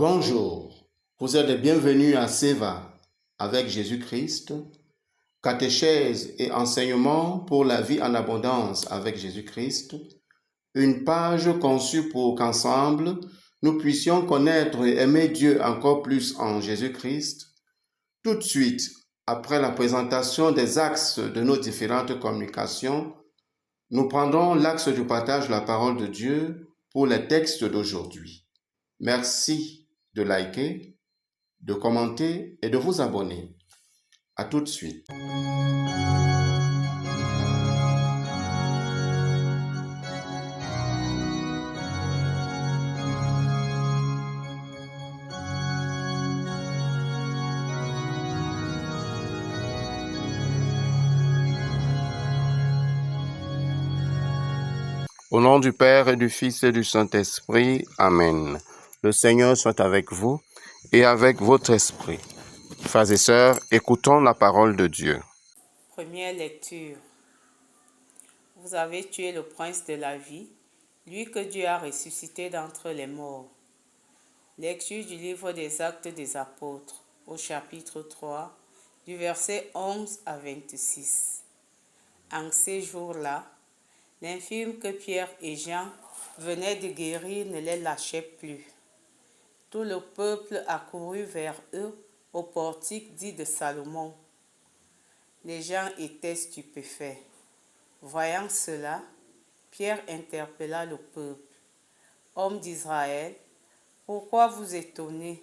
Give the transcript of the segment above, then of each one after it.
Bonjour, vous êtes les bienvenus à Seva avec Jésus-Christ, catéchèse et enseignement pour la vie en abondance avec Jésus-Christ, une page conçue pour qu'ensemble, nous puissions connaître et aimer Dieu encore plus en Jésus-Christ. Tout de suite, après la présentation des axes de nos différentes communications, nous prendrons l'axe du partage de la parole de Dieu pour les textes d'aujourd'hui. Merci de liker, de commenter et de vous abonner. À tout de suite. Au nom du Père et du Fils et du Saint-Esprit, Amen. Le Seigneur soit avec vous et avec votre esprit. Frères et sœurs, écoutons la parole de Dieu. Première lecture. Vous avez tué le prince de la vie, lui que Dieu a ressuscité d'entre les morts. Lecture du livre des Actes des Apôtres, au chapitre 3, du verset 11 à 26. En ces jours-là, l'infirme que Pierre et Jean venaient de guérir ne les lâchait plus. Tout le peuple accourut vers eux au portique dit de Salomon. Les gens étaient stupéfaits. Voyant cela, Pierre interpella le peuple. Hommes d'Israël, pourquoi vous étonnez?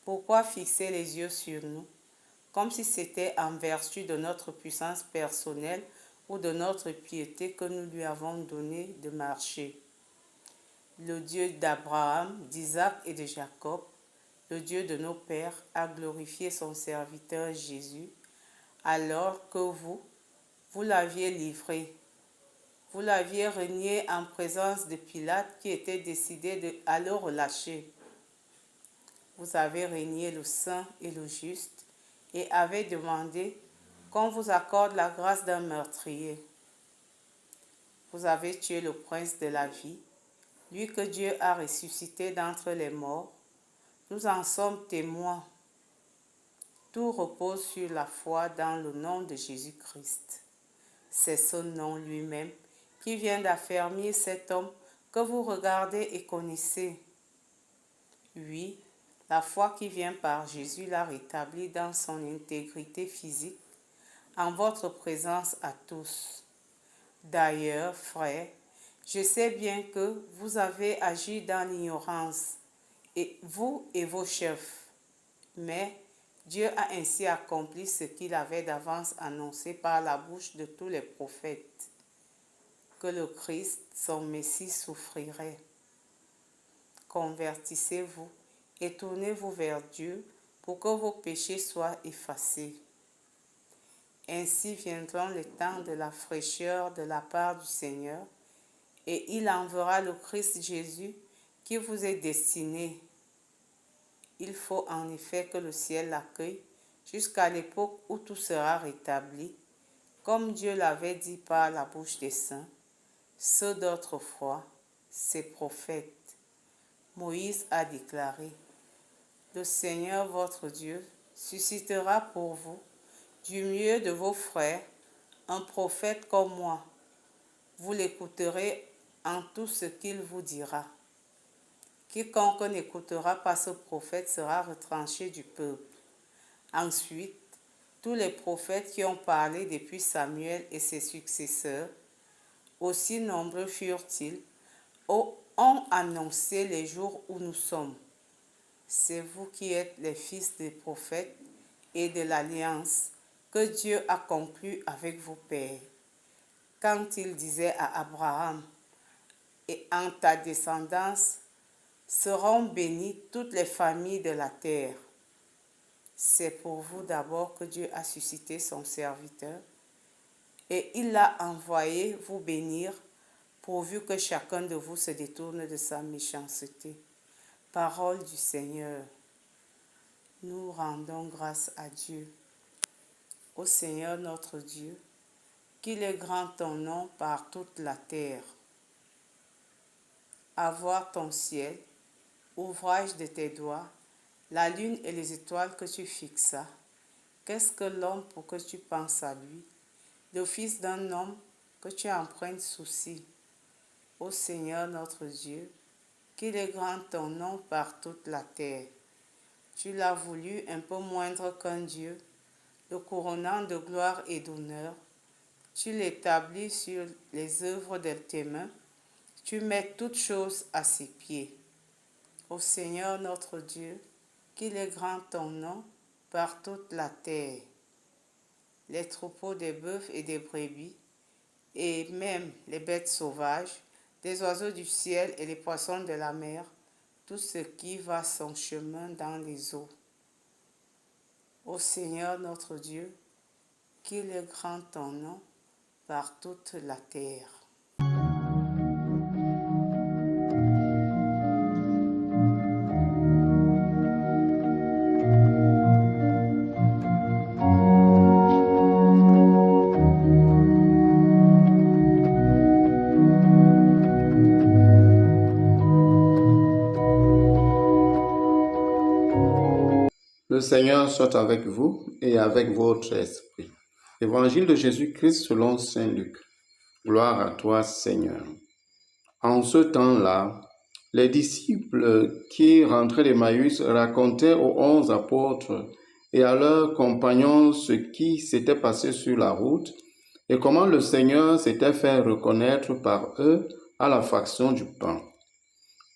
Pourquoi fixer les yeux sur nous, comme si c'était en vertu de notre puissance personnelle ou de notre piété que nous lui avons donné de marcher? Le Dieu d'Abraham, d'Isaac et de Jacob, le Dieu de nos pères, a glorifié son serviteur Jésus, alors que vous l'aviez livré. Vous l'aviez renié en présence de Pilate qui était décidé à le relâcher. Vous avez renié le saint et le juste et avez demandé qu'on vous accorde la grâce d'un meurtrier. Vous avez tué le prince de la vie, lui que Dieu a ressuscité d'entre les morts. Nous en sommes témoins. Tout repose sur la foi dans le nom de Jésus-Christ. C'est ce nom lui-même qui vient d'affermir cet homme que vous regardez et connaissez. Oui, la foi qui vient par Jésus l'a rétabli dans son intégrité physique, en votre présence à tous. D'ailleurs, frères, je sais bien que vous avez agi dans l'ignorance, et vous et vos chefs. Mais Dieu a ainsi accompli ce qu'il avait d'avance annoncé par la bouche de tous les prophètes, que le Christ, son Messie, souffrirait. Convertissez-vous et tournez-vous vers Dieu pour que vos péchés soient effacés. Ainsi viendront les temps de la fraîcheur de la part du Seigneur, et il enverra le Christ Jésus qui vous est destiné. Il faut en effet que le ciel l'accueille jusqu'à l'époque où tout sera rétabli, comme Dieu l'avait dit par la bouche des saints, ceux d'autrefois, ses prophètes. Moïse a déclaré, « Le Seigneur votre Dieu suscitera pour vous, du milieu de vos frères, un prophète comme moi. Vous l'écouterez en tout ce qu'il vous dira. Quiconque n'écoutera pas ce prophète sera retranché du peuple. » Ensuite, tous les prophètes qui ont parlé depuis Samuel et ses successeurs, aussi nombreux furent-ils, ont annoncé les jours où nous sommes. C'est vous qui êtes les fils des prophètes et de l'alliance que Dieu a conclue avec vos pères. Quand il disait à Abraham, « Et en ta descendance seront bénies toutes les familles de la terre. » C'est pour vous d'abord que Dieu a suscité son serviteur, et il l'a envoyé vous bénir, pourvu que chacun de vous se détourne de sa méchanceté. Parole du Seigneur. Nous rendons grâce à Dieu. Ô Seigneur notre Dieu, qu'il est grand ton nom par toute la terre. À voir ton ciel, ouvrage de tes doigts, la lune et les étoiles que tu fixas. Qu'est-ce que l'homme pour que tu penses à lui, le fils d'un homme que tu en prennes souci? Ô Seigneur notre Dieu, qu'il est grand ton nom par toute la terre. Tu l'as voulu un peu moindre qu'un Dieu, le couronnant de gloire et d'honneur. Tu l'établis sur les œuvres de tes mains. Tu mets toutes choses à ses pieds. Ô Seigneur notre Dieu, qu'il est grand ton nom par toute la terre. Les troupeaux des bœufs et des brebis, et même les bêtes sauvages, les oiseaux du ciel et les poissons de la mer, tout ce qui va son chemin dans les eaux. Ô Seigneur notre Dieu, qu'il est grand ton nom par toute la terre. Le Seigneur soit avec vous et avec votre esprit. Évangile de Jésus-Christ selon saint Luc. Gloire à toi, Seigneur. En ce temps-là, les disciples qui rentraient d'Emmaüs racontaient aux 11 apôtres et à leurs compagnons ce qui s'était passé sur la route et comment le Seigneur s'était fait reconnaître par eux à la fraction du pain.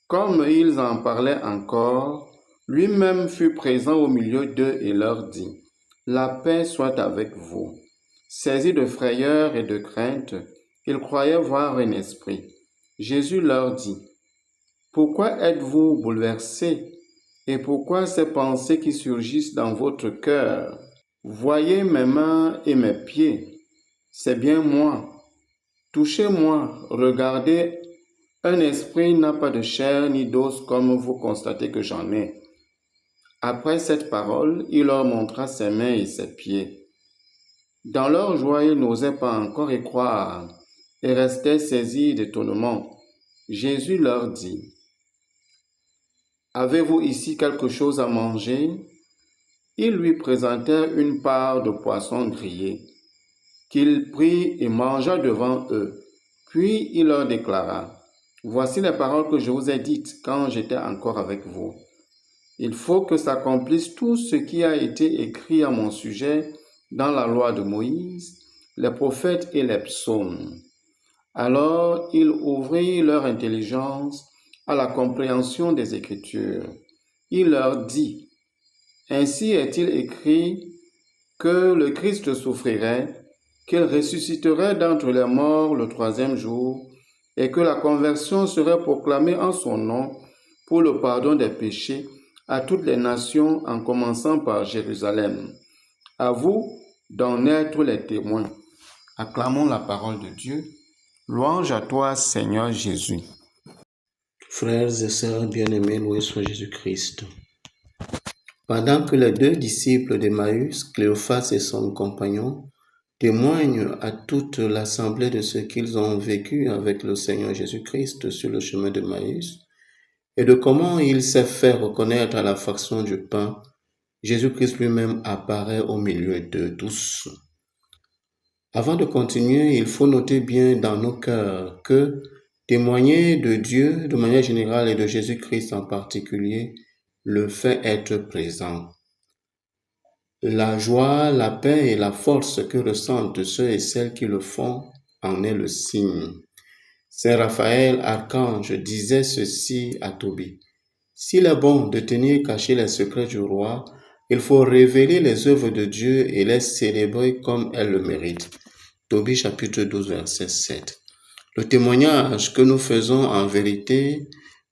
Comme ils en parlaient encore, lui-même fut présent au milieu d'eux et leur dit, « La paix soit avec vous. » Saisis de frayeur et de crainte, ils croyaient voir un esprit. Jésus leur dit, « Pourquoi êtes-vous bouleversés et pourquoi ces pensées qui surgissent dans votre cœur? Voyez mes mains et mes pieds, c'est bien moi. Touchez-moi, regardez, un esprit n'a pas de chair ni d'os comme vous constatez que j'en ai. » Après cette parole, il leur montra ses mains et ses pieds. Dans leur joie, ils n'osaient pas encore y croire et restaient saisis d'étonnement. Jésus leur dit, « Avez-vous ici quelque chose à manger? » Ils lui présentèrent une part de poisson grillé, qu'il prit et mangea devant eux. Puis il leur déclara, « Voici les paroles que je vous ai dites quand j'étais encore avec vous. Il faut que s'accomplisse tout ce qui a été écrit à mon sujet dans la loi de Moïse, les prophètes et les psaumes. » Alors il ouvrit leur intelligence à la compréhension des Écritures. Il leur dit, « Ainsi est-il écrit que le Christ souffrirait, qu'il ressusciterait d'entre les morts le troisième jour, et que la conversion serait proclamée en son nom pour le pardon des péchés à toutes les nations, en commençant par Jérusalem. À vous d'en être les témoins. » Acclamons la parole de Dieu. Louange à toi, Seigneur Jésus. Frères et sœurs bien-aimés, loué soit Jésus-Christ. Pendant que les deux disciples d'Emmaüs, Cléophas et son compagnon, témoignent à toute l'assemblée de ce qu'ils ont vécu avec le Seigneur Jésus-Christ sur le chemin d'Emmaüs, et de comment il s'est fait reconnaître à la fraction du pain, Jésus-Christ lui-même apparaît au milieu d'eux tous. Avant de continuer, il faut noter bien dans nos cœurs que témoigner de Dieu de manière générale et de Jésus-Christ en particulier le fait être présent. La joie, la paix et la force que ressentent ceux et celles qui le font en est le signe. Saint Raphaël, archange, disait ceci à Tobie. « S'il est bon de tenir cachés les secrets du roi, il faut révéler les œuvres de Dieu et les célébrer comme elles le méritent. » Tobie chapitre 12, verset 7. Le témoignage que nous faisons en vérité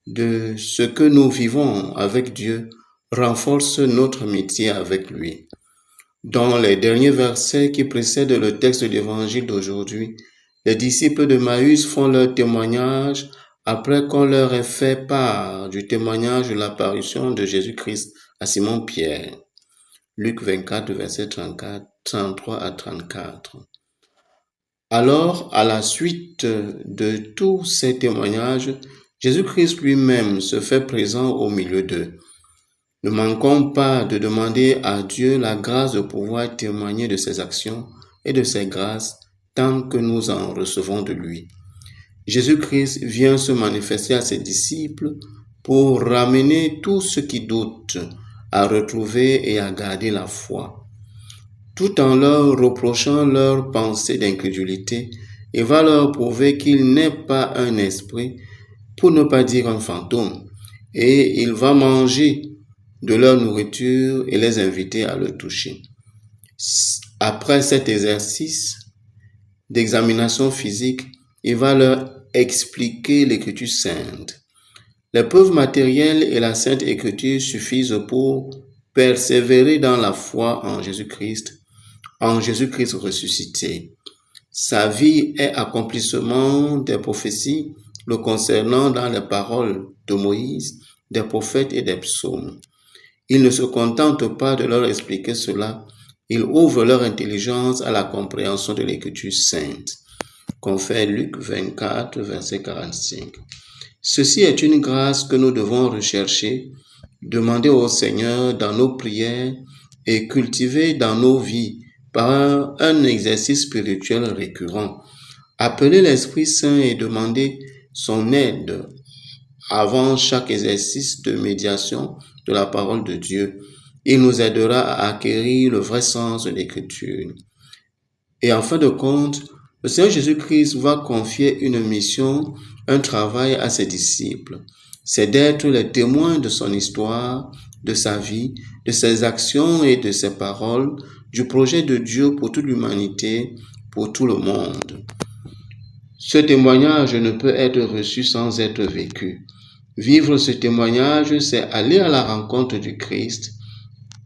de ce que nous vivons avec Dieu renforce notre amitié avec lui. Dans les derniers versets qui précèdent le texte de l'évangile d'aujourd'hui, les disciples de Maüs font leur témoignage après qu'on leur ait fait part du témoignage de l'apparition de Jésus-Christ à Simon-Pierre. Luc 24, versets 33 à 34. Alors, à la suite de tous ces témoignages, Jésus-Christ lui-même se fait présent au milieu d'eux. Ne manquons pas de demander à Dieu la grâce de pouvoir témoigner de ses actions et de ses grâces tant que nous en recevons de lui. Jésus-Christ vient se manifester à ses disciples pour ramener tous ceux qui doutent à retrouver et à garder la foi. Tout en leur reprochant leur pensée d'incrédulité, il va leur prouver qu'il n'est pas un esprit, pour ne pas dire un fantôme, et il va manger de leur nourriture et les inviter à le toucher. Après cet exercice d'examination physique, il va leur expliquer l'Écriture sainte. Les preuves matérielles et la Sainte Écriture suffisent pour persévérer dans la foi en Jésus-Christ ressuscité. Sa vie est accomplissement des prophéties le concernant dans les paroles de Moïse, des prophètes et des psaumes. Il ne se contente pas de leur expliquer cela, il ouvre leur intelligence à la compréhension de l'Écriture sainte. Confère Luc 24, verset 45. Ceci est une grâce que nous devons rechercher, demander au Seigneur dans nos prières et cultiver dans nos vies par un exercice spirituel récurrent. Appeler l'Esprit Saint et demander son aide avant chaque exercice de médiation de la parole de Dieu. Il nous aidera à acquérir le vrai sens de l'Écriture. Et en fin de compte, le Seigneur Jésus-Christ va confier une mission, un travail à ses disciples. C'est d'être les témoins de son histoire, de sa vie, de ses actions et de ses paroles, du projet de Dieu pour toute l'humanité, pour tout le monde. Ce témoignage ne peut être reçu sans être vécu. Vivre ce témoignage, c'est aller à la rencontre du Christ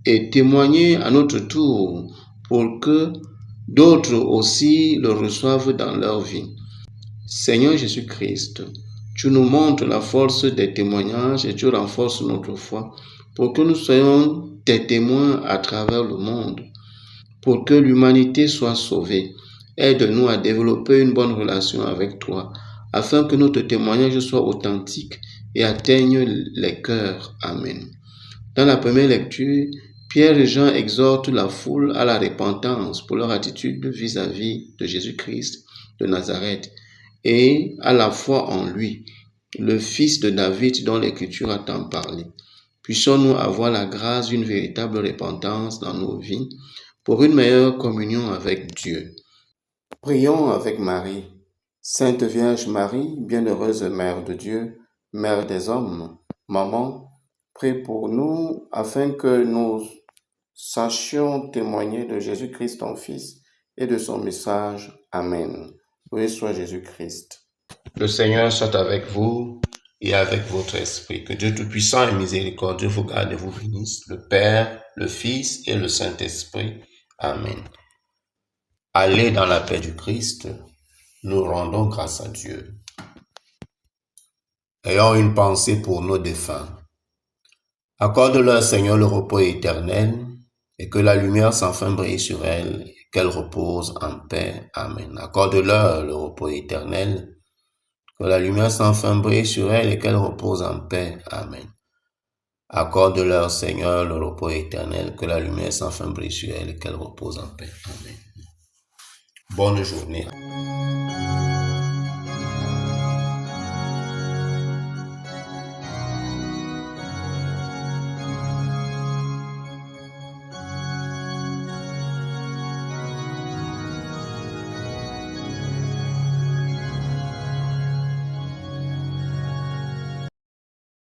et témoigner à notre tour pour que d'autres aussi le reçoivent dans leur vie. Seigneur Jésus-Christ, tu nous montres la force des témoignages et tu renforces notre foi pour que nous soyons tes témoins à travers le monde, pour que l'humanité soit sauvée. Aide-nous à développer une bonne relation avec toi, afin que notre témoignage soit authentique et atteigne les cœurs. Amen. Dans la première lecture, Pierre et Jean exhortent la foule à la repentance pour leur attitude vis-à-vis de Jésus-Christ de Nazareth et à la foi en lui, le fils de David dont l'Écriture a tant parlé. Puissions-nous avoir la grâce d'une véritable repentance dans nos vies pour une meilleure communion avec Dieu. Prions avec Marie. Sainte Vierge Marie, bienheureuse Mère de Dieu, Mère des hommes, Maman, prie pour nous afin que nous sachions témoigner de Jésus-Christ ton Fils et de son message. Amen. Loué soit Jésus-Christ. Le Seigneur soit avec vous et avec votre esprit. Que Dieu Tout-Puissant et Miséricordieux vous garde et vous bénisse, le Père, le Fils et le Saint-Esprit. Amen. Allez dans la paix du Christ. Nous rendons grâce à Dieu. Ayons une pensée pour nos défunts. Accorde-leur, Seigneur, le repos éternel, et que la lumière sans fin brille sur elles, et qu'elles reposent en paix. Amen. Accorde-leur le repos éternel, que la lumière sans fin brille sur elles, et qu'elles reposent en paix. Amen. Accorde-leur, Seigneur, le repos éternel, que la lumière sans fin brille sur elles, et qu'elles reposent en paix. Amen. Bonne journée.